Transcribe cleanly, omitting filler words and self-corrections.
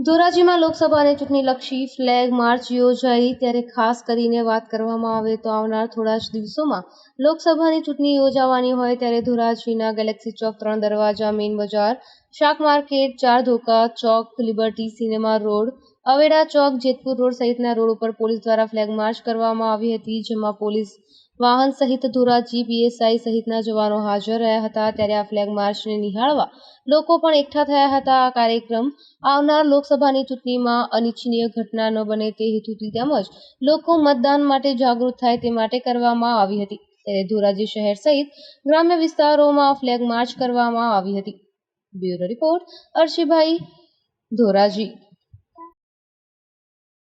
ધોરાજીમાં લોકસભાની ચૂંટણીલક્ષી flag March યોજાઈ ત્યારે ખાસ કરીને વાત કરવામાં આવે તો આવનાર થોડા જ દિવસોમાં લોકસભાની ચૂંટણી યોજાવાની હોય ત્યારે ધોરાજીના ગેલેક્સી ચોક, 3 દરવાજા, મેઇન બજાર, શાક માર્કેટ, 4 ધોકા ચોક, લિબર્ટી સિનેમા રોડ, અવેડા ચોક, જેતપુર રોડ સહિતના રોડ ઉપર પોલીસ દ્વારા ફ્લેગ માર્ચ કરવામાં આવી હતી, જેમાં પોલીસ વાહન સહિત ધોરાજી પીએસઆઈ સહિતના જવાનો હાજર રહ્યા હતા। ત્યારે આ ફ્લેગ માર્ચને નિહાળવા લોકો પણ એકઠા થયા હતા। આ કાર્યક્રમ આવનાર લોકસભાની ચૂંટણીમાં અનિચ્છનીય ઘટના ન બને તે હેતુથી તેમજ લોકો મતદાન માટે જાગૃત થાય તે માટે કરવામાં આવી હતી। ત્યારે ધોરાજી શહેર સહિત ગ્રામ્ય વિસ્તારોમાં ફ્લેગ માર્ચ કરવામાં આવી હતી। Bureau report, અર્શીભાઈ, Dhoraji.